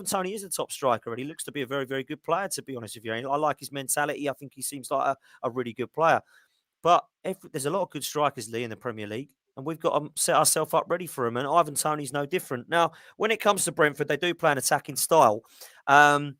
Toney is a top striker, and he looks to be a very, very good player, to be honest with you. I like his mentality. I think he seems like a really good player. But there's a lot of good strikers, Lee, in the Premier League, and we've got to set ourselves up ready for them. And Ivan Toney's no different. Now, when it comes to Brentford, they do play an attacking style. But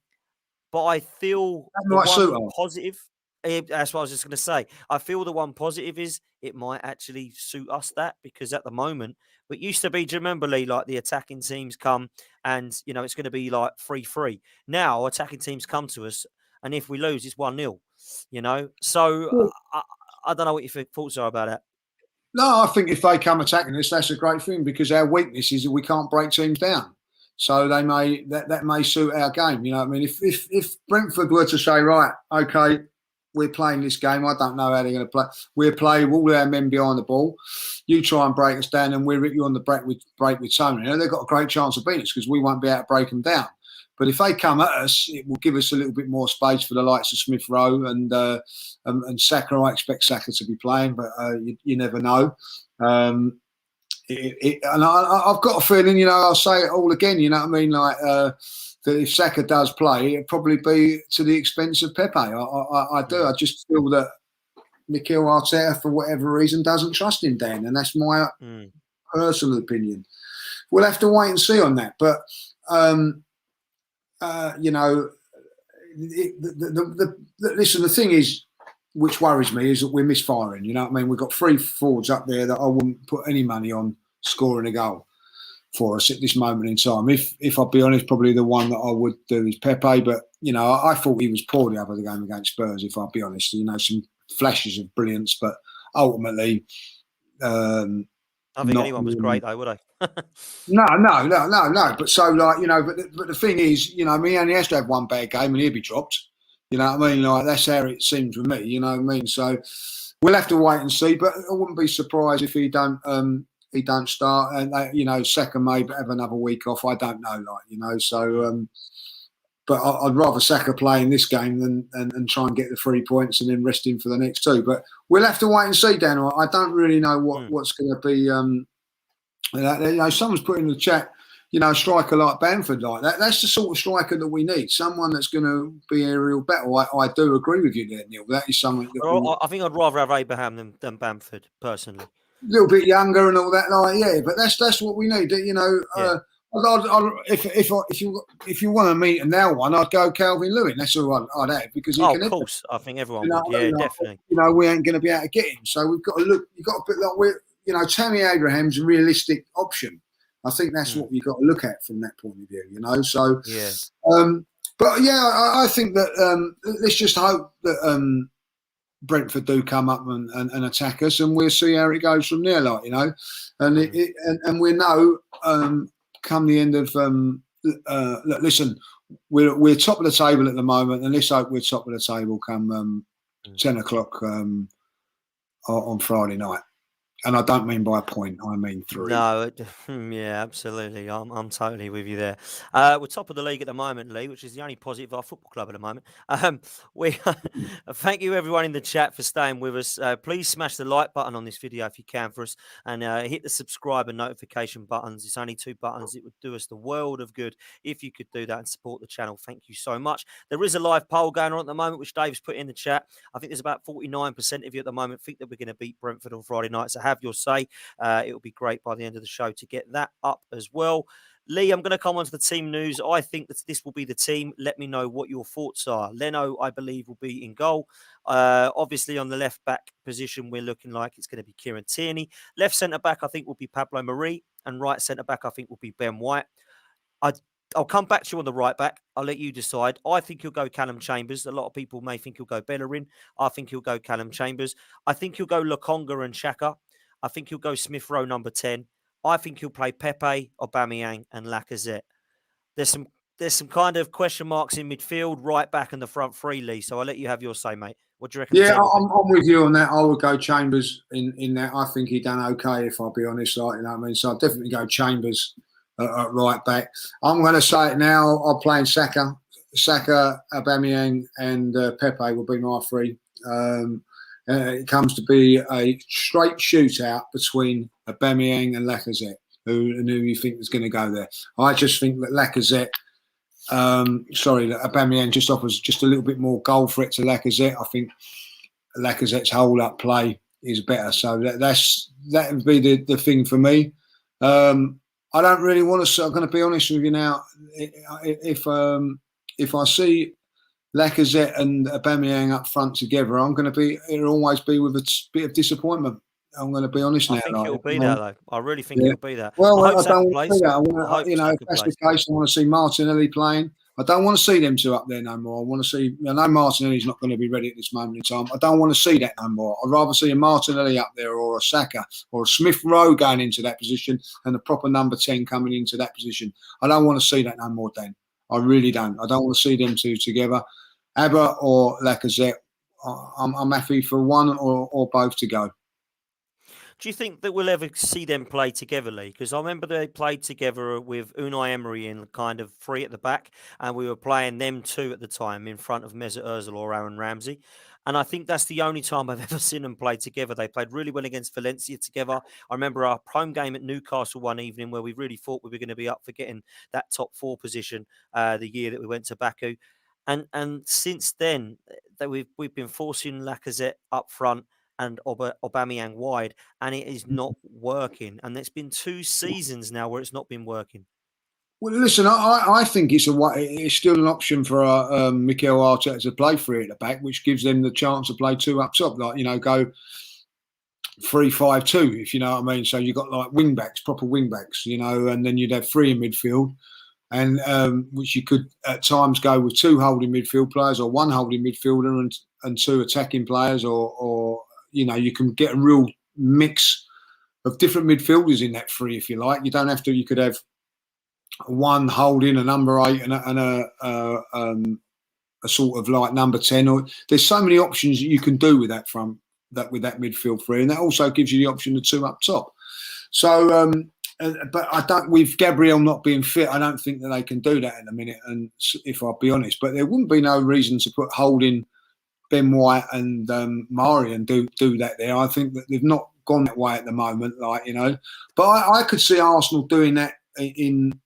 I feel the one positive. That's what I was just going to say. I feel the one positive is it might actually suit us that, because at the moment, it used to be, do you remember, Lee, like the attacking teams come and, it's going to be like 3-3. Now, attacking teams come to us, and if we lose, it's 1-0, So I don't know what your thoughts are about that. No, I think if they come attacking us, that's a great thing, because our weakness is that we can't break teams down. So that may suit our game. You know what I mean? If Brentford were to say, right, okay, we're playing this game, I don't know how they're going to play. We'll play all our men behind the ball. You try and break us down, and we'll rip you on the break with Tony. They've got a great chance of beating us because we won't be able to break them down. But if they come at us, it will give us a little bit more space for the likes of Smith Rowe and Saka. I expect Saka to be playing, but you never know. And I've got a feeling, I'll say it all again, you know what I mean? Like that if Saka does play, it'll probably be to the expense of Pepe. I do. I just feel that Mikel Arteta, for whatever reason, doesn't trust him, Dan, and that's my personal opinion. We'll have to wait and see on that. But listen, the thing is, which worries me, is that we're misfiring. You know what I mean? We've got 3 forwards up there that I wouldn't put any money on scoring a goal for us at this moment in time. If I'll be honest, probably the one that I would do is Pepe. But you know, I thought he was poor the other game against Spurs. If I'll be honest, you know, some flashes of brilliance, but ultimately, I think not anyone was really. great though, would they? No. But so, like, you know, but the thing is, you know, I mean, he only has to have one bad game and he'll be dropped. You know what I mean? Like, that's how it seems with me. You know what I mean? So we'll have to wait and see. But I wouldn't be surprised if he don't start, and you know, Saka may have another week off. I don't know, like, you know. So, but I'd rather Saka play in this game than and try and get the 3 points and then rest him for the next 2. But we'll have to wait and see, Dan. I don't really know what's going to be. You know, someone's put in the chat, you know, a striker like Bamford, like that. That's the sort of striker that we need. Someone that's going to be a real battle. I do agree with you there, Neil. That is something that I think I'd rather have Abraham than Bamford, personally. a little bit younger and all that. Like, yeah, but that's what we need. You know, Yeah. if you want to meet a now one, I'd go Calvin Lewin. That's all I'd have, because he can. Of course, I think everyone You know, would. Yeah, definitely. you know, we ain't going to be able to get him. So we've got to look. You've got to put like we're. You know, Tammy Abraham's a realistic option. I think that's what you've got to look at from that point of view. You know, so Yeah. But yeah, I think that let's just hope that Brentford do come up and attack us, and we'll see how it goes from there. Like, you know, and and we know come the end of look, listen, we're top of the table at the moment, and let's hope we're top of the table come 10 o'clock on Friday night. And I don't mean by a point, I mean 3. No, yeah, absolutely. I'm totally with you there. We're top of the league at the moment, Lee, which is the only positive of our football club at the moment. We thank you everyone in the chat for staying with us. Please smash the like button on this video if you can for us, and hit the subscribe and notification buttons. It's only 2 buttons. It would do us the world of good if you could do that and support the channel. Thank you so much. There is a live poll going on at the moment, which Dave's put in the chat. I think there's about 49% of you at the moment think that we're going to beat Brentford on Friday night. So have your say. It will be great by the end of the show to get that up as well. Lee, I'm going to come on to the team news. I think that this will be the team. Let me know what your thoughts are. Leno, I believe, will be in goal. Obviously, on the left back position, we're looking like it's going to be Kieran Tierney. Left centre back, I think, will be Pablo Mari. And right centre back, I think, will be Ben White. I'll come back to you on the right back. I'll let you decide. I think he'll go Callum Chambers. A lot of people may think he'll go Bellerin. I think he'll go Callum Chambers. I think he'll go Lokonga and Xhaka. I think he'll go Smith Rowe number 10. I think he'll play Pepe, Aubameyang, and Lacazette. There's some kind of question marks in midfield, right back, and the front 3, Lee. So I'll let you have your say, mate. What do you reckon? Yeah, I'm with you on that. I would go Chambers in that. I think he done okay, if I'll be honest. Like, you know what I mean? So I'll definitely go Chambers at right back. I'm going to say it now. I'm playing Saka, Aubameyang, and Pepe will be my 3. It comes to be a straight shootout between Aubameyang and Lacazette. Who you think is going to go there? I just think that Lacazette, that Aubameyang just offers just a little bit more goal threat to Lacazette. I think Lacazette's hold-up play is better. So that would be the thing for me. I don't really want to. I'm going to be honest with you now. If I see Lacazette and Aubameyang up front together, it'll always be with a bit of disappointment. I'm going to be honest now. I think it'll be that, though. I really think it'll be that. Well, I don't want to see that. If that's the case, I want to see Martinelli playing. I don't want to see them 2 up there no more. I want to see. I know Martinelli's not going to be ready at this moment in time. I don't want to see that no more. I'd rather see a Martinelli up there, or a Saka, or a Smith Rowe going into that position, and a proper number 10 coming into that position. I don't want to see that no more, Dan. I really don't. I don't want to see them 2 together. Abba or Lacazette. I'm happy for one or both to go. Do you think that we'll ever see them play together, Lee? Because I remember they played together with Unai Emery in kind of 3 at the back, and we were playing them 2 at the time in front of Mesut Ozil or Aaron Ramsey. And I think that's the only time I've ever seen them play together. They played really well against Valencia together. I remember our home game at Newcastle one evening where we really thought we were going to be up for getting that top 4 position the year that we went to Baku. And since then, that we've been forcing Lacazette up front and Aubameyang wide, and it is not working. And it's been 2 seasons now where it's not been working. Well, listen, I think it's still an option for Mikel Arteta to play three at the back, which gives them the chance to play two up top, like go 3-5-2, if you know what I mean. So you've got like wing backs, proper wing backs, and then you'd have three in midfield, and which you could at times go with two holding midfield players or one holding midfielder and two attacking players, or you can get a real mix of different midfielders in that three if you like. You don't have to. You could have one holding, a number 8, and a sort of like number 10. Or there's so many options that you can do with that with that midfield three, and that also gives you the option of two up top. So, but I don't. With Gabriel not being fit, I don't think that they can do that in a minute. And if I'll be honest, but there wouldn't be no reason to put Holding, Ben White, and Mari and do that there. I think that they've not gone that way at the moment, But I could see Arsenal doing that in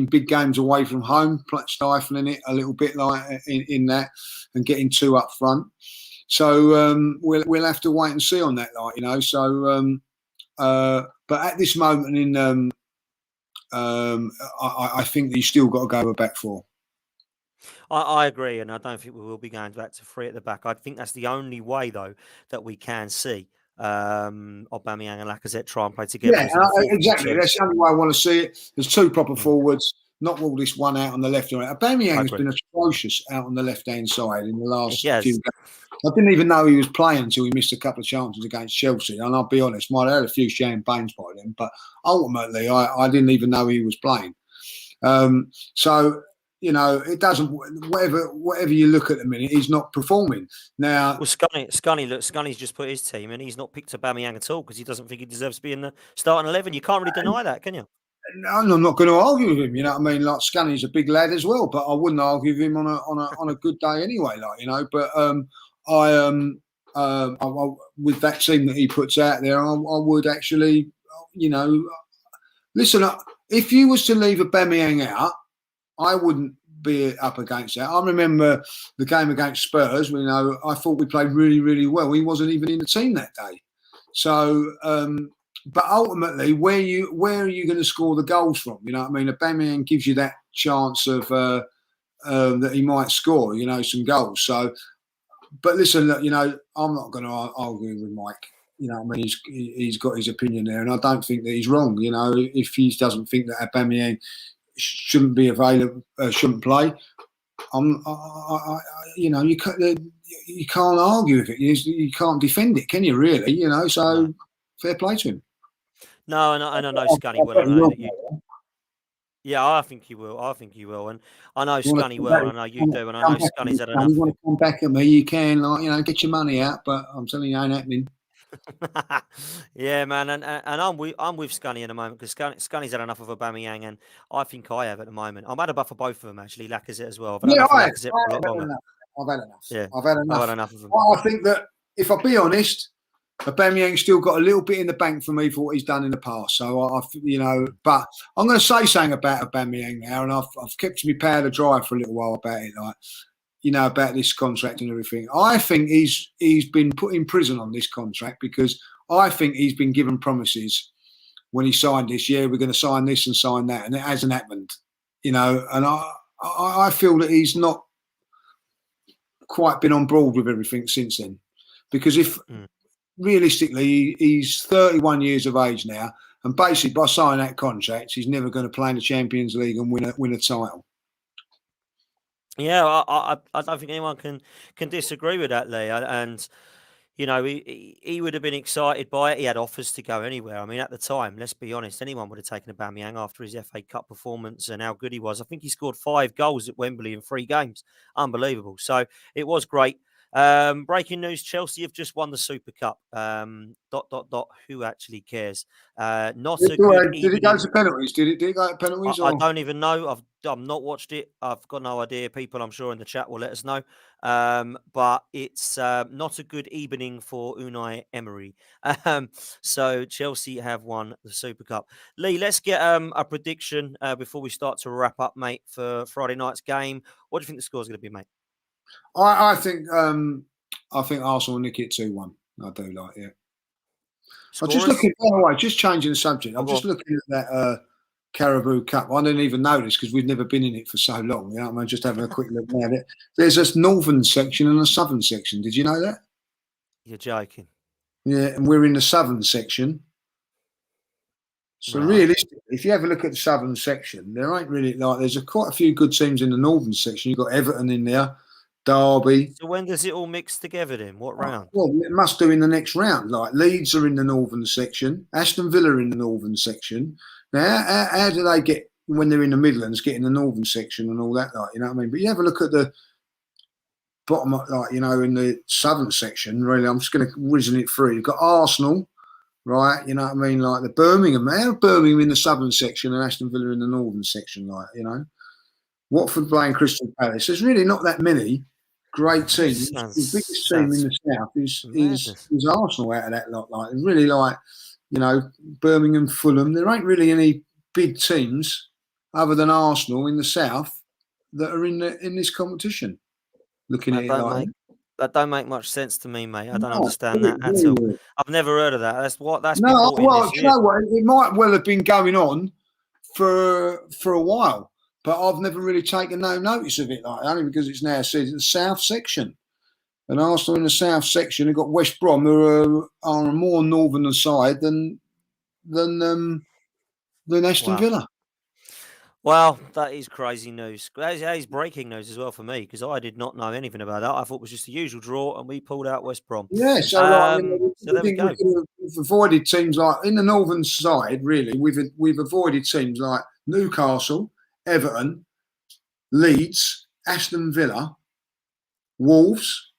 big games away from home, stifling it a little bit like in that, and getting two up front. So we'll have to wait and see on that, So, but at this moment I think that you still got to go with back four. I agree, and I don't think we will be going back to three at the back. I think that's the only way, though, that we can see Aubameyang and Lacazette try and play together. Yeah, exactly. That's the only way I want to see it. There's two proper forwards. Not all this one out on the left. Aubameyang has been atrocious out on the left-hand side in the last few games. I didn't even know he was playing until he missed a couple of chances against Chelsea. And I'll be honest, might have had a few champagnes by then, but ultimately I didn't even know he was playing. So, it doesn't. Whatever you look at the minute, he's not performing now. Well, Scunny's just put his team, and he's not picked Aubameyang at all because he doesn't think he deserves to be in the starting 11. You can't really deny that, can you? No, I'm not going to argue with him. You know what I mean? Like Scunny's a big lad as well, but I wouldn't argue with him on a good day anyway. But with that team that he puts out there, I would actually, listen. If you was to leave Aubameyang out, I wouldn't be up against that. I remember the game against Spurs. I thought we played really, really well. He wasn't even in the team that day. So, but ultimately, where are you going to score the goals from? You know what I mean? Aubameyang gives you that chance of that he might score. Some goals. So, but listen, look, I'm not going to argue with Mike. I mean, he's got his opinion there, and I don't think that he's wrong. If he doesn't think that Aubameyang shouldn't be available, shouldn't play, you can't argue with it. You can't defend it, can you? Really, So fair play to him. No, and I know Scunny will. Yeah, I think he will. And I know Scunny will, and I know you do, and I know Scunny's had enough. You want to come back at me, you can, get your money out, but I'm telling you, it ain't happening. Yeah, man, and I'm with Scunny in a moment because Scunny's had enough of Aubameyang, and I think I have at the moment. I'm had enough of both of them actually, Lacazette as well. I've had enough of Lacazette for a lot longer. I've had enough. Yeah, I've had enough of them. Well, I think that if I be honest, Aubameyang's still got a little bit in the bank for me for what he's done in the past. So but I'm going to say something about Aubameyang now, and I've kept my powder dry for a little while about it, about this contract and everything. I think he's been put in prison on this contract because I think he's been given promises when he signed this. Yeah, we're going to sign this and sign that, and it hasn't happened. And I feel that he's not quite been on board with everything since then. Because if realistically, he's 31 years of age now, and basically by signing that contract, he's never going to play in the Champions League and win a title. Yeah, I don't think anyone can disagree with that, Lee. And he would have been excited by it. He had offers to go anywhere. I mean, at the time, let's be honest, anyone would have taken Aubameyang after his FA Cup performance and how good he was. I think he scored 5 goals at Wembley in 3 games. Unbelievable. So it was great. Breaking news: Chelsea have just won the Super Cup. Who actually cares? Not did a good. Did it go to penalties? Did it go to penalties? I don't even know. I've not watched it. I've got no idea. People, I'm sure in the chat will let us know. But it's not a good evening for Unai Emery. So Chelsea have won the Super Cup. Lee, let's get a prediction before we start to wrap up, mate, for Friday night's game. What do you think the score's going to be, mate? I think Arsenal will nick it 2-1. I do I'm just looking. By the way, just changing the subject. I'm just looking at that Carabao Cup. I didn't even notice because we've never been in it for so long. You know what I mean? Just having a quick look now. There's a northern section and a southern section. Did you know that? You're joking. Yeah, and we're in the southern section. So Right. realistically, if you have a look at the southern section, there ain't really there's quite a few good teams in the northern section. You've got Everton in there, Derby. So when does it all mix together then? What round? Well, it must do in the next round. Like Leeds are in the northern section, Aston Villa are in the northern section. Now, how do they get when they're in the Midlands, get in the northern section and all that? You know what I mean? But you have a look at the bottom, in the southern section. Really, I'm just going to whizzing it through. You've got Arsenal. Right, you know what I mean? Like the Birmingham in the southern section and Aston Villa in the northern section, Watford playing Crystal Palace. There's really not that many great teams. The biggest team in the south is Arsenal out of that lot. Like really Birmingham, Fulham. There ain't really any big teams other than Arsenal in the south that are in this competition. Looking at it that don't make much sense to me, mate. I don't understand that at all. I've never heard of that. That's been brought in this year. You know what? It might well have been going on for a while, but I've never really taken no notice of it. Only because it's now said in the south section, and Arsenal in the south section have got West Brom, who are a more northern side than Aston Villa. Well, that is crazy news. That is breaking news as well for me because I did not know anything about that. I thought it was just the usual draw, and we pulled out West Brom. Yeah, so there we go. We've avoided teams like in the northern side. Really, we've avoided teams like Newcastle, Everton, Leeds, Aston Villa, Wolves.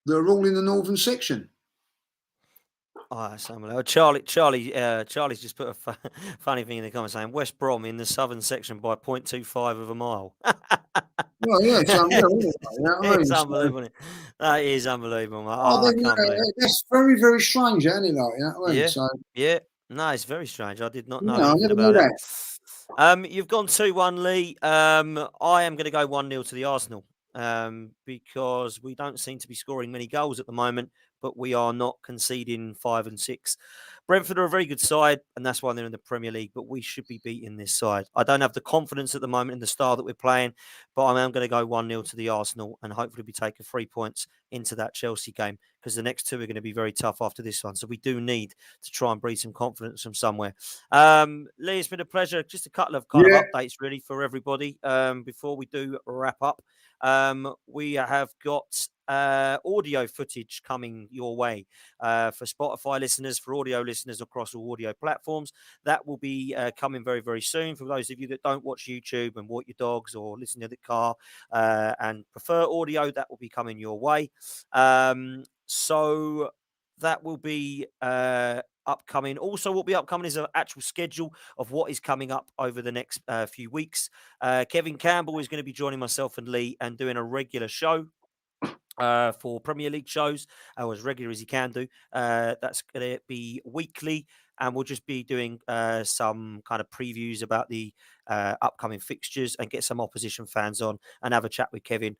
They're all in the northern section. Oh, Charlie's just put a funny thing in the comments saying West Brom in the southern section by 0.25 of a mile. Well, yeah, it's unreal, isn't it? It's unbelievable. Isn't it? That is unbelievable. That's very, very strange, isn't it? Yeah. No, it's very strange. I did not know anything about that. You've gone 2-1, Lee. I am going to go 1-0 to the Arsenal because we don't seem to be scoring many goals at the moment, but we are not conceding 5 and 6. Brentford are a very good side, and that's why they're in the Premier League, but we should be beating this side. I don't have the confidence at the moment in the style that we're playing, but I am going to go 1-0 to the Arsenal and hopefully be taking 3 points into that Chelsea game because the next two are going to be very tough after this one. So we do need to try and breed some confidence from somewhere. Lee, it's been a pleasure. Just a couple of of updates really for everybody before we do wrap up. We have got audio footage coming your way for Spotify listeners, for audio listeners across all audio platforms. That will be coming very, very soon. For those of you that don't watch YouTube and walk your dogs or listen to the car and prefer audio, that will be coming your way. So that will be upcoming. Also, what will be upcoming is an actual schedule of what is coming up over the next few weeks. Kevin Campbell is going to be joining myself and Lee and doing a regular show for Premier League shows, as regular as he can do. That's going to be weekly, and we'll just be doing some kind of previews about the upcoming fixtures and get some opposition fans on and have a chat with Kevin,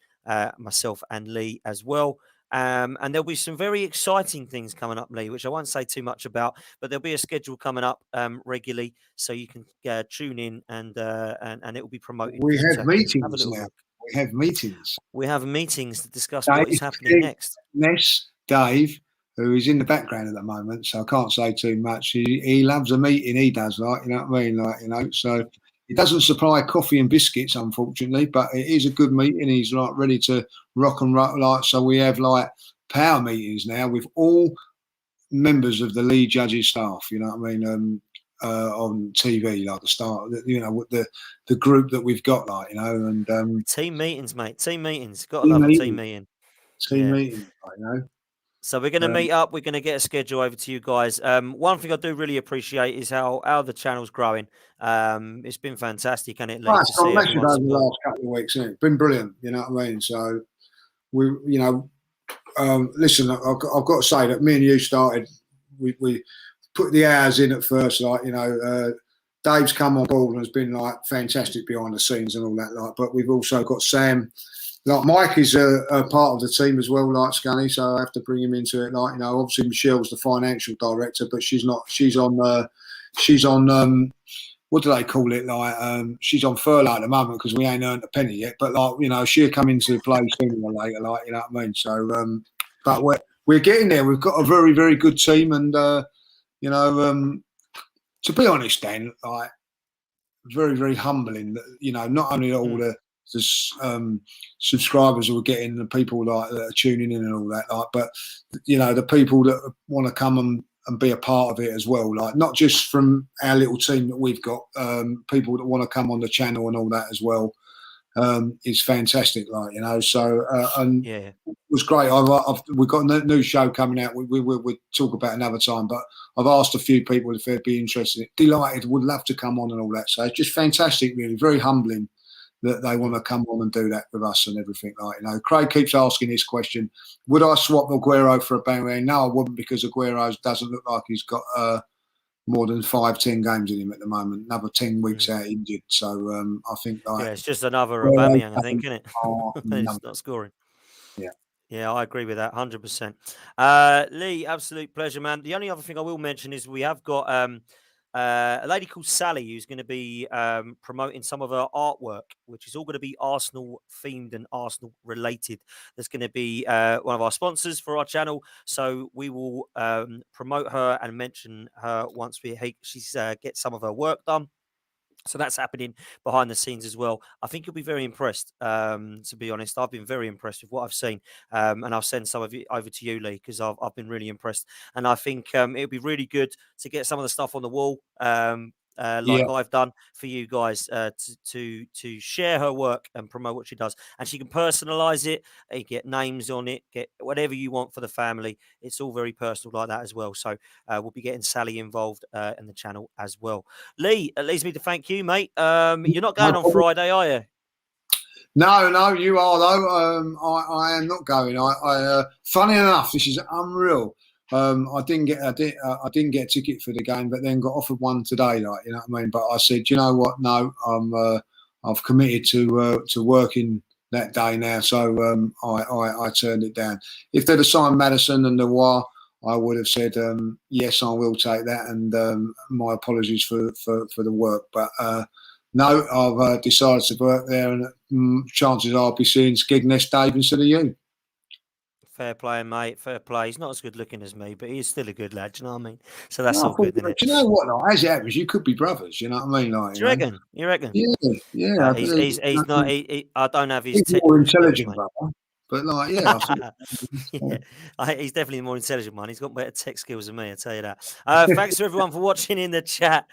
myself and Lee as well. And there'll be some very exciting things coming up, Lee, which I won't say too much about, but there'll be a schedule coming up regularly, so you can tune in and it will be promoted. We have meetings now. We have meetings. We have meetings to discuss what is happening next. Dave, who is in the background at the moment, so I can't say too much. He loves a meeting. He does, you know what I mean, So he doesn't supply coffee and biscuits, unfortunately, but it is a good meeting. He's ready to rock and roll. So we have power meetings now with all members of the lead judges staff. You know what I mean? On TV, the start, the group that we've got, and team meetings, mate. Team meetings. Got to love a team meeting. Team meeting, So we're going to meet up. We're going to get a schedule over to you guys. One thing I do really appreciate is how the channel's growing. It's been fantastic, and it it's gone massive over the last couple of weeks. It's been brilliant. You know what I mean? So we, listen, I've got to say that me and you started. We put the hours in at first, Dave's come on board and has been fantastic behind the scenes and all that, but we've also got Sam. Mike is a part of the team as well, Scunny, so I have to bring him into it. Obviously Michelle's the financial director, but she's not. She's on what do they call it? Like, she's on furlough at the moment because we ain't earned a penny yet. But like, you know, she'll come into the play sooner or later. Like, you know what I mean? So, but we're getting there. We've got a very, very good team, and you know, to be honest, Dan, like, very, very humbling that, you know, not only all the subscribers who are getting, the people like that are tuning in and all that, like, but you know, the people that want to come and be a part of it as well, like not just from our little team that we've got, people that want to come on the channel and all that as well, is fantastic, like, you know. So and Yeah. it was great. We've got a new show coming out. We'll talk about another time, but I've asked a few people if they'd be interested. Delighted, would love to come on and all that. So it's just fantastic, really, very humbling that they want to come on and do that with us and everything, like, you know. Craig keeps asking this question: would I swap Aguero for a Aubameyang? No, I wouldn't, because Aguero doesn't look like he's got more than 5-10 games in him at the moment. Another 10 weeks out injured. So I think, like, Yeah, it's just another Aguero Aubameyang, I think, isn't it? It's not scoring. Yeah. Yeah, I agree with that 100%. Lee, absolute pleasure, man. The only other thing I will mention is we have got a lady called Sally who's going to be promoting some of her artwork, which is all going to be Arsenal themed and Arsenal related. That's going to be one of our sponsors for our channel. So we will promote her and mention her once she's get some of her work done. So that's happening behind the scenes as well. I think you'll be very impressed. To be honest, I've been very impressed with what I've seen, and I'll send some of it over to you, Lee, because I've been really impressed. And I think it'll be really good to get some of the stuff on the wall, like Yeah. I've done for you guys, to share her work and promote what she does. And she can personalize it, get names on it, get whatever you want for the family. It's all very personal like that as well. So we'll be getting Sally involved in the channel as well. Lee, it leaves me to thank you, mate. You're not going on Friday, are you? No, you are though. I am not going. Funny enough, this is unreal. I didn't get a ticket for the game, but then got offered one today. Like, you know what I mean. But I said, you know what? No, I've committed to working that day now, so I turned it down. If they'd have signed Madison and Noir, I would have said yes, I will take that, and my apologies for the work, but. No, I've decided to work there, and chances are I'll be seeing Skegness Dave instead of you. Fair play, mate. Fair play. He's not as good looking as me, but he's still a good lad. Do you know what I mean? So that's No, all good, isn't it? do you know what? Like, as it happens, you could be brothers. You know what I mean? Like, Do you you know. reckon? You reckon? Yeah. He's not. I don't have his He's more technical skills, intelligent, mate. brother. But like, yeah, I think. Yeah, he's definitely the more intelligent one. He's got better tech skills than me, I tell you that. Thanks to everyone for watching in the chat.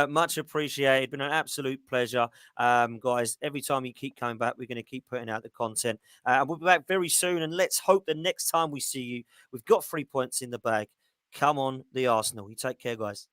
Much appreciated. Been an absolute pleasure, guys. Every time you keep coming back, we're going to keep putting out the content. We'll be back very soon, and let's hope the next time we see you, we've got 3 points in the bag. Come on, the Arsenal. You take care, guys.